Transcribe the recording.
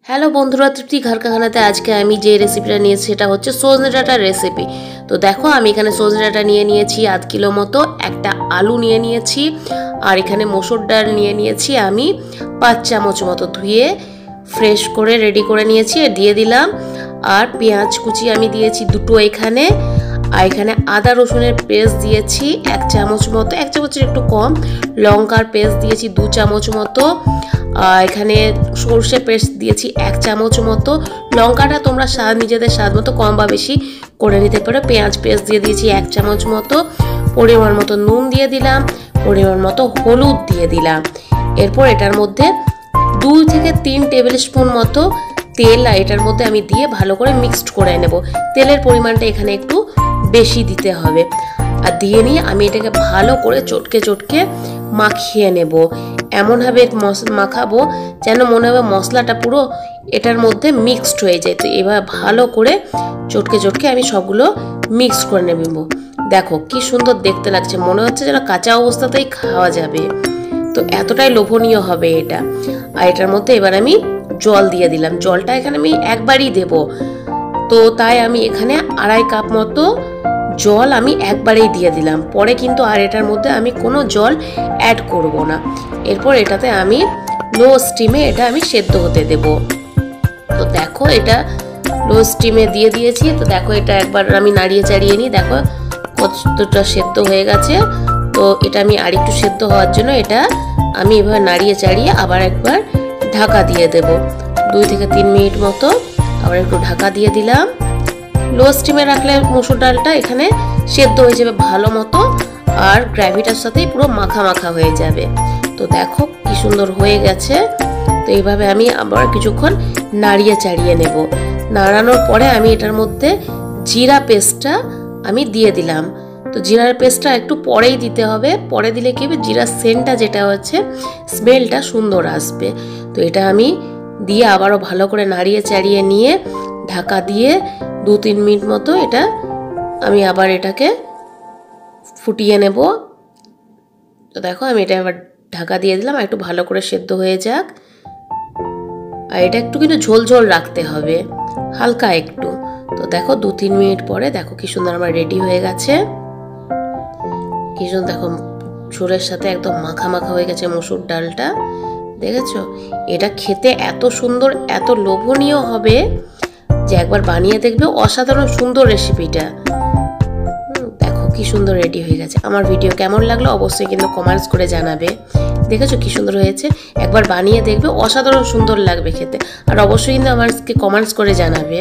Hello বন্ধুরা, তৃপ্তি ঘর কাখানাতে আজকে আমি যে রেসিপিটা নিয়েছি সেটা হচ্ছে সজনে ডাঁটার রেসিপি। তো দেখো আমি এখানে সজনে ডাঁটা নিয়ে নিয়েছি আধ কিলো মতো, একটা আলু নিয়ে নিয়েছি, আর এখানে মসুর ডাল নিয়ে নিয়েছি আমি 5 চামচ মতো, ধুয়ে ফ্রেশ করে রেডি করে নিয়েছি, দিয়ে দিলাম। আর পেঁয়াজ কুচি আমি দিয়েছি দুটো এখানে, আর এখানে আদা রসুনের পেস্ট দিয়েছি 1 চামচ মতো, 1 চামচের একটু কম। লঙ্কার পেস্ট দিয়েছি 2 চামচ মতো, এখানে সরষে পেস্ট দিয়েছি 1 চামচ মতো। লঙ্কাটা তোমরা নিজেদের স্বাদ মতো কম বা বেশি করে নিতে পারো। পেঁয়াজ পেস্ট দিয়ে দিয়েছি 1 চামচ মতো, পরিমাণ মতো নুন দিয়ে দিলাম, পরিমাণ মতো হলুদ দিয়ে দিলাম। এরপর এটার মধ্যে 2 থেকে 3 টেবিল স্পুন মতো তেল এটার মধ্যে আমি দিয়ে ভালো করে মিক্সড করে নেব। তেলের পরিমাণটা এখানে একটু বেশি দিতে হবে। আর দিয়ে নিয়ে আমি এটাকে ভালো করে চটকে চটকে মাখিয়ে নেব। এমনভাবে মাখাবো যেন মনে হবে মশলাটা পুরো এটার মধ্যে মিক্সড হয়ে যায়। তো এবার ভালো করে চটকে চটকে আমি সবগুলো মিক্স করে নেব। দেখো কি সুন্দর দেখতে লাগছে, মনে হচ্ছে যেন কাঁচা অবস্থাতেই খাওয়া যাবে। তো এতটাই লোভনীয় হবে এটা। আর এটার মধ্যে এবার আমি জল দিয়ে দিলাম। জলটা এখানে আমি একবারই দেব, তো তাই আমি এখানে 2.5 কাপ মতো জল আমি একবারেই দিয়ে দিলাম। পরে কিন্তু আর এটার মধ্যে আমি কোনো জল অ্যাড করব না। এরপর এটাতে আমি লো স্টিমে এটা আমি সেদ্ধ হতে দেব। তো দেখো এটা লো স্টিমে দিয়ে দিয়েছি। তো দেখো এটা একবার আমি নাড়িয়ে চাড়িয়ে নিই, দেখো কতটা সেদ্ধ হয়ে গেছে। তো এটা আমি আর একটু সেদ্ধ হওয়ার জন্য এটা আমি এভাবে নাড়িয়ে চাড়িয়ে আবার একবার ঢাকা দিয়ে দেব 2 থেকে 3 মিনিট মতো। আবার একটু ঢাকা দিয়ে দিলাম। লো স্টিমে রাখলে মসুর ডালটা এখানে সেদ্ধ হয়ে যাবে ভালো মতো, আর গ্রেভিটার সাথে পুরো মাখা মাখা হয়ে যাবে। তো দেখো কি সুন্দর হয়ে গেছে। তো এইভাবে আমি আবার কিছুক্ষণ নাড়িয়ে চাড়িয়ে নেব। নাড়ানোর পরে আমি এটার মধ্যে জিরা পেস্টটা আমি দিয়ে দিলাম। তো জিরার পেস্টটা একটু পরেই দিতে হবে, পরে দিলে কি হবে জিরার সেন্টটা যেটা হচ্ছে স্মেলটা সুন্দর আসবে। তো এটা আমি দিয়ে আবারও ভালো করে নাড়িয়ে চাড়িয়ে নিয়ে ঢাকা দিয়ে 2-3 মিনিট মতো এটা আমি আবার এটাকে ফুটিয়ে নেব। তো দেখো আমি এটা আবার ঢাকা দিয়ে দিলাম, একটু ভালো করে সেদ্ধ হয়ে যাক। আর এটা একটু কিন্তু ঝোল ঝোল রাখতে হবে, হালকা একটু। তো দেখো 2-3 মিনিট পরে দেখো কি সুন্দর আমার রেডি হয়ে গেছে। কি সুন্দর দেখো ঝোলের সাথে একদম মাখা মাখা হয়ে গেছে মসুর ডালটা, দেখেছো? এটা খেতে এত সুন্দর এত লোভনীয় হবে যে একবার বানিয়ে দেখবে, অসাধারণ সুন্দর রেসিপিটা। দেখো কি সুন্দর রেডি হয়ে গেছে। আমার ভিডিও কেমন লাগলো অবশ্যই কিন্তু কমেন্টস করে জানাবে। দেখেছো কি সুন্দর হয়েছে, একবার বানিয়ে দেখবে, অসাধারণ সুন্দর লাগবে খেতে। আর অবশ্যই কিন্তু আমাকে কমেন্টস করে জানাবে।